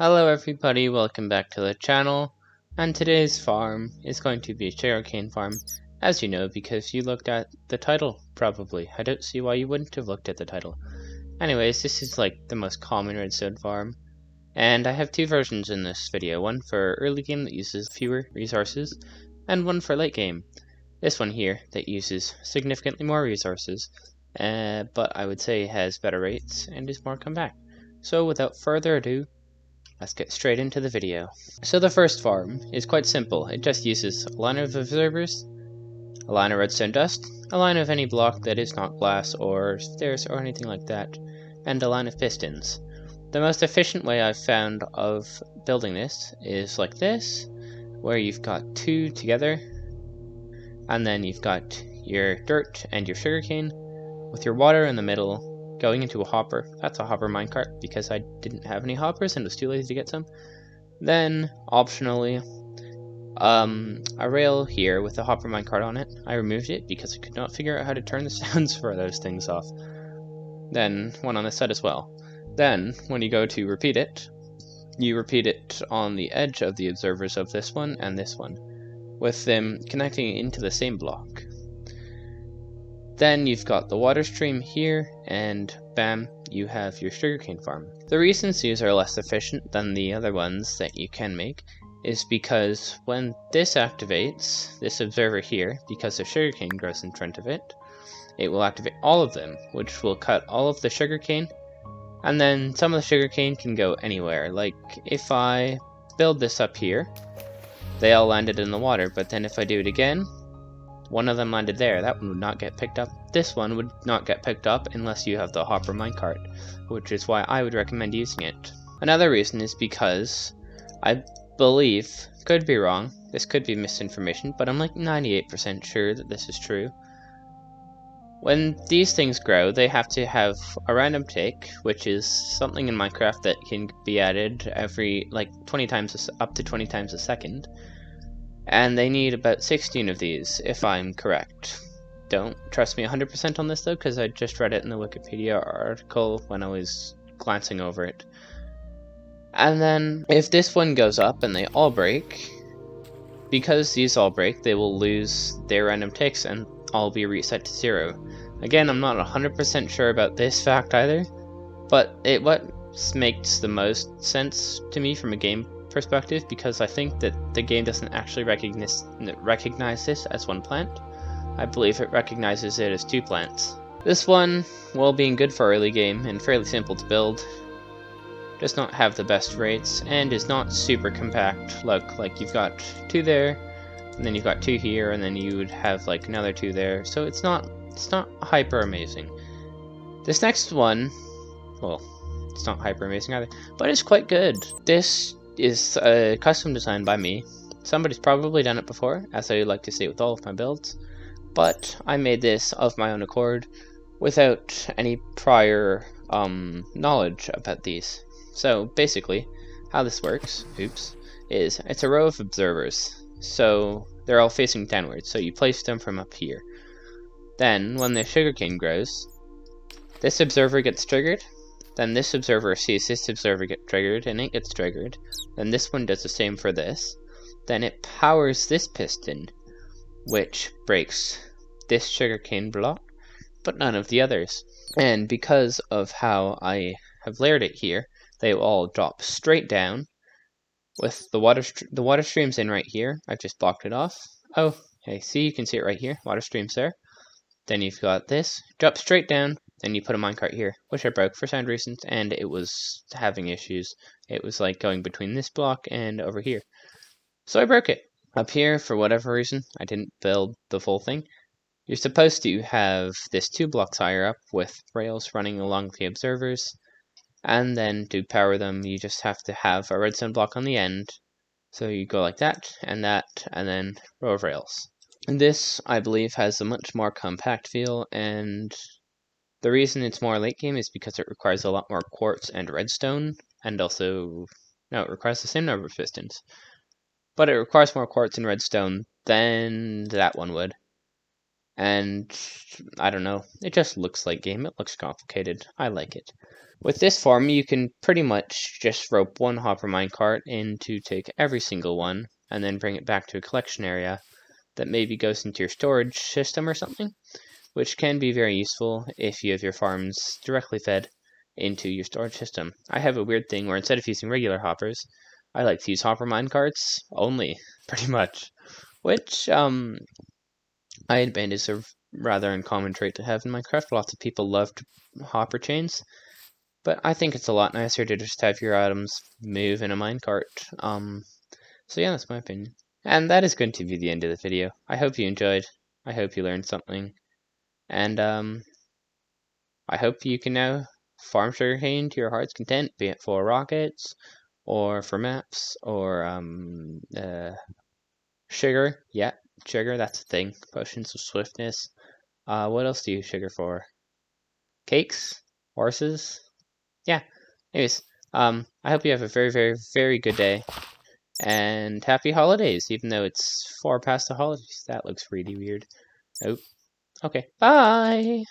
Hello everybody, welcome back to the channel, and today's farm is going to be a sugarcane farm, as you know because you looked at the title, probably. I don't see why you wouldn't have looked at the title. Anyways, this is like the most common redstone farm, and I have two versions in this video, one for early game that uses fewer resources, and one for late game. This one here that uses significantly more resources, but I would say has better rates and is more compact. So without further ado, let's get straight into the video. So the first farm is quite simple. It just uses a line of observers, a line of redstone dust, a line of any block that is not glass or stairs or anything like that, and a line of pistons. The most efficient way I've found of building this is like this, where you've got two together, and then you've got your dirt and your sugarcane, with your water in the middle, going into a hopper. That's a hopper minecart because I didn't have any hoppers and was too lazy to get some. Then, optionally, a rail here with a hopper minecart on it. I removed it because I could not figure out how to turn the sounds for those things off. Then, one on this side as well. Then, when you go to repeat it, you repeat it on the edge of the observers of this one and this one, with them connecting into the same block. Then you've got the water stream here, and bam, you have your sugarcane farm. The reasons these are less efficient than the other ones that you can make is because when this activates, this observer here, because the sugarcane grows in front of it, it will activate all of them, which will cut all of the sugarcane, and then some of the sugarcane can go anywhere. Like, if I build this up here, they all landed in the water, but then if I do it again, one of them landed there. That one would not get picked up. This one would not get picked up unless you have the hopper minecart, which is why I would recommend using it. Another reason is because I believe, could be wrong, this could be misinformation, but I'm like 98% sure that this is true. When these things grow, they have to have a random tick, which is something in Minecraft that can be added every like 20 times, up to 20 times a second. And they need about 16 of these, if I'm correct. Don't trust me 100% on this though, because I just read it in the Wikipedia article when I was glancing over it. And then, if this one goes up and they all break, because these all break, they will lose their random ticks and all be reset to 0. Again, I'm not 100% sure about this fact either, but what makes the most sense to me from a game perspective, because I think that the game doesn't actually recognize this as one plant. I believe it recognizes it as two plants. This one, well, being good for early game and fairly simple to build, does not have the best rates and is not super compact. Look, like you've got two there, and then you've got two here, and then you would have like another two there. So it's not hyper amazing. This next one, well, it's not hyper amazing either, but it's quite good. This is a custom design by me. Somebody's probably done it before, as I like to say with all of my builds, but I made this of my own accord without any prior knowledge about these. So basically, how this works, is it's a row of observers. So they're all facing downwards, so you place them from up here. Then, when the sugarcane grows, this observer gets triggered. Then this observer sees this observer get triggered, and it gets triggered. Then this one does the same for this. Then it powers this piston, which breaks this sugarcane block, but none of the others. And because of how I have layered it here, they all drop straight down, with the water streams in right here. I've just blocked it off. Oh, okay, see, you can see it right here. Water streams there. Then you've got this, drop straight down, then you put a minecart here, which I broke for sound reasons, and it was having issues. It was like going between this block and over here. So I broke it. Up here, for whatever reason, I didn't build the full thing. You're supposed to have this 2 blocks higher up with rails running along the observers, and then to power them, you just have to have a redstone block on the end. So you go like that, and then row of rails. And this, I believe, has a much more compact feel, and the reason it's more late game is because it requires a lot more quartz and redstone, and also, no, it requires the same number of pistons. But it requires more quartz and redstone than that one would. and I don't know, it just looks like game. It looks complicated. I like it. With this farm, you can pretty much just rope one hopper minecart in to take every single one, and then bring it back to a collection area that maybe goes into your storage system or something, which can be very useful if you have your farms directly fed into your storage system. I have a weird thing where instead of using regular hoppers, I like to use hopper minecarts only, pretty much, which I admit is a rather uncommon trait to have in Minecraft. Lots of people love hopper chains, but I think it's a lot nicer to just have your items move in a minecart. So yeah, that's my opinion. And that is going to be the end of the video. I hope you enjoyed. I hope you learned something. And I hope you can now farm sugarcane to your heart's content, be it for rockets, or for maps, or sugar. Yeah, sugar, that's a thing. Potions of swiftness. What else do you use sugar for? Cakes? Horses? Yeah. Anyways, I hope you have a very, very, very good day. And happy holidays, even though it's far past the holidays. That looks really weird. Oh, okay. Bye!